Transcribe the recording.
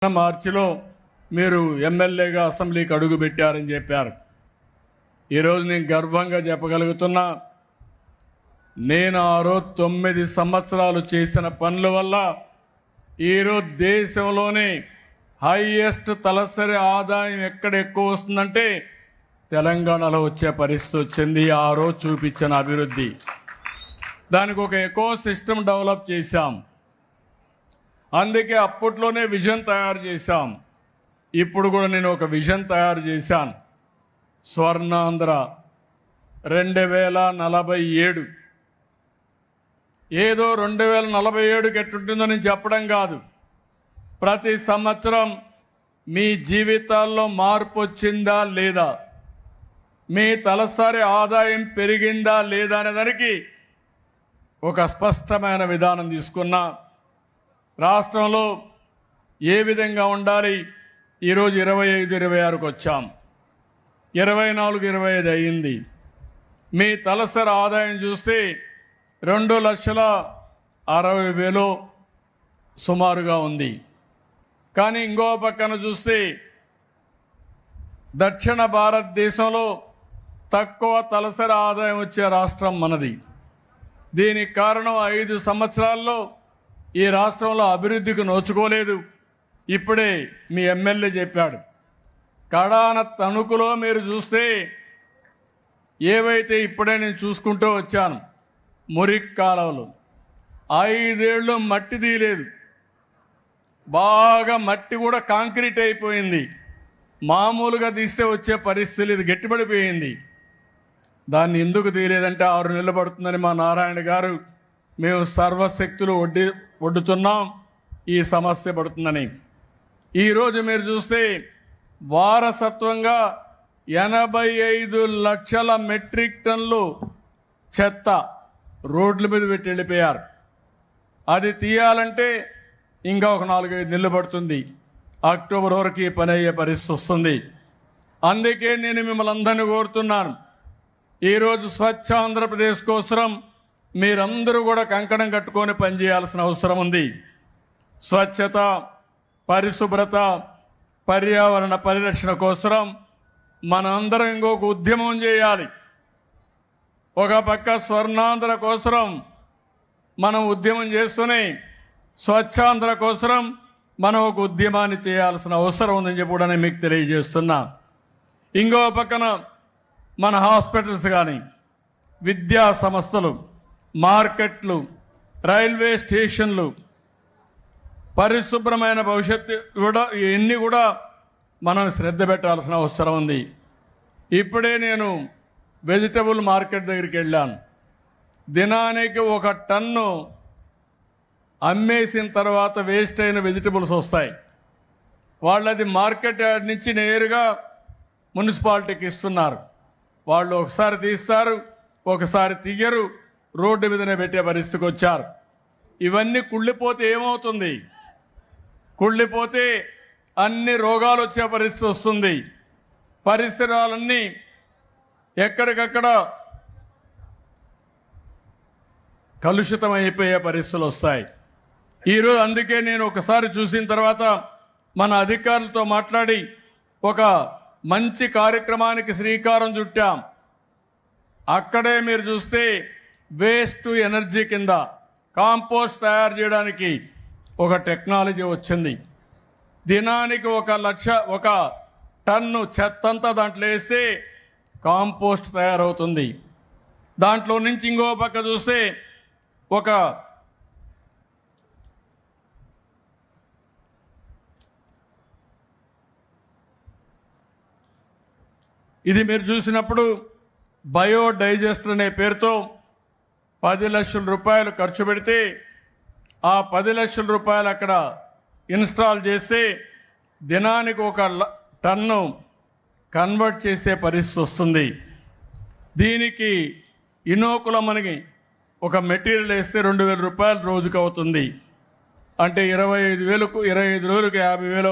మార్చిలో మీరు ఎమ్మెల్యేగా అసెంబ్లీకి అడుగు పెట్టారని చెప్పారు. ఈరోజు నేను గర్వంగా చెప్పగలుగుతున్నా, నేను ఆ రోజు 9 సంవత్సరాలు చేసిన పనుల వల్ల ఈరోజు దేశంలోనే హైయెస్ట్ తలసరి ఆదాయం ఎక్కడ ఎక్కువ వస్తుందంటే తెలంగాణలో వచ్చే పరిస్థితి వచ్చింది. ఆ రోజు చూపించిన అభివృద్ధి, దానికి ఒక ఎకో సిస్టమ్ డెవలప్ చేశాం. అందుకే అప్పట్లోనే విజన్ తయారు చేశాం. ఇప్పుడు కూడా నేను ఒక విజన్ తయారు చేశాను. స్వర్ణాంధ్ర 2047. ఏదో 2047కి ఎట్టుంటుందో నేను చెప్పడం కాదు. ప్రతి సంవత్సరం మీ జీవితాల్లో మార్పు వచ్చిందా లేదా, మీ తలసరి ఆదాయం పెరిగిందా లేదా అనే దానికి ఒక స్పష్టమైన విధానం తీసుకున్నా. రాష్ట్రంలో ఏ విధంగా ఉండాలి, ఈరోజు 25-26కు వచ్చాం, 24-25 అయ్యింది. మీ తలసరి ఆదాయం చూస్తే 2,60,000 సుమారుగా ఉంది. కానీ ఇంకో పక్కన చూస్తే దక్షిణ భారతదేశంలో తక్కువ తలసరి ఆదాయం వచ్చే రాష్ట్రం మనది. దీనికి కారణం 5 సంవత్సరాల్లో ఈ రాష్ట్రంలో అభివృద్ధికి నోచుకోలేదు. ఇప్పుడే మీ ఎమ్మెల్యే చెప్పాడు. కడాన తణుకులో మీరు చూస్తే ఏవైతే ఇప్పుడే నేను చూసుకుంటూ వచ్చాను, మురికి కాలువలు 5 ఏళ్ళు మట్టి తీయలేదు, బాగా మట్టి కూడా కాంక్రీట్ అయిపోయింది. మామూలుగా తీస్తే వచ్చే పరిస్థితి ఇది గట్టిపడిపోయింది. దాన్ని ఎందుకు తీయలేదంటే 6 నెలలు పడుతుందని మా నారాయణ గారు మేము సర్వశక్తులు ఒడ్డుతున్నాం, ఈ సమస్య పడుతుందని. ఈరోజు మీరు చూస్తే వారసత్వంగా 85 లక్షల మెట్రిక్ టన్నులు చెత్త రోడ్ల మీద పెట్టి వెళ్ళిపోయారు. అది తీయాలంటే ఇంకా ఒక 4-5 నెలలు పడుతుంది. అక్టోబర్ వరకు ఈ పని అయ్యే పరిస్థితి వస్తుంది. అందుకే నేను మిమ్మల్ని అందరినీ కోరుతున్నాను, ఈరోజు స్వచ్ఛ ఆంధ్రప్రదేశ్ కోసం మీరందరూ కూడా కంకణం కట్టుకొని పనిచేయాల్సిన అవసరం ఉంది. స్వచ్ఛత, పరిశుభ్రత, పర్యావరణ పరిరక్షణ కోసం మనందరం ఇంకొక ఉద్యమం చేయాలి. ఒక పక్క స్వర్ణాంధ్ర కోసం మనం ఉద్యమం చేస్తూనే స్వచ్ఛాంధ్ర కోసం మనం ఒక ఉద్యమాన్ని చేయాల్సిన అవసరం ఉందని చెప్పి కూడా నేను మీకు తెలియజేస్తున్నా. ఇంకో పక్కన మన హాస్పిటల్స్ కానీ, విద్యా సంస్థలు, మార్కెట్లు, రైల్వే స్టేషన్లు, పరిశుభ్రమైన భవిష్యత్తు కూడా ఇవన్నీ కూడా మనం శ్రద్ధ పెట్టాల్సిన అవసరం ఉంది. ఇప్పుడే నేను వెజిటబుల్ మార్కెట్ దగ్గరికి వెళ్ళాను. దినానికి 1 టన్ను అమ్మేసిన తర్వాత వేస్ట్ అయిన వెజిటబుల్స్ వస్తాయి. వాళ్ళది మార్కెట్ యార్డ్ నుంచి నేరుగా మున్సిపాలిటీకి ఇస్తున్నారు. వాళ్ళు ఒకసారి తీస్తారు, ఒకసారి తీయరు, రోడ్డు మీదనే పెట్టే పరిస్థితికి వచ్చారు. ఇవన్నీ కుళ్ళిపోతే ఏమవుతుంది? కుళ్ళిపోతే అన్ని రోగాలు వచ్చే పరిస్థితి వస్తుంది. పరిసరాలన్నీ ఎక్కడికక్కడ కలుషితం అయిపోయే పరిస్థితులు వస్తాయి. ఈరోజు అందుకే నేను ఒకసారి చూసిన తర్వాత మన అధికారులతో మాట్లాడి ఒక మంచి కార్యక్రమానికి శ్రీకారం చుట్టాం. అక్కడే మీరు చూస్తే వేస్ట్ టు ఎనర్జీ కింద కాంపోస్ట్ తయారు చేయడానికి ఒక టెక్నాలజీ వచ్చింది. దినానికి 1 టన్ను చెత్తంతా దాంట్లో వేస్తే కాంపోస్ట్ తయారవుతుంది. దాంట్లో నుంచి ఇంకో పక్క చూస్తే ఇది మీరు చూసినప్పుడు బయోడైజెస్టర్ అనే పేరుతో 10 లక్షల రూపాయలు ఖర్చు పెడితే ఆ 10 లక్షల రూపాయలు అక్కడ ఇన్స్టాల్ చేస్తే దినానికి 1 టన్ను కన్వర్ట్ చేసే పరిస్థితి వస్తుంది. దీనికి ఇనోకులం మనకి ఒక మెటీరియల్ వేస్తే 2,000 రూపాయలు రోజుకు అవుతుంది. అంటే 25,000కు 25 రోజులకు 50,000 అవుతుంది.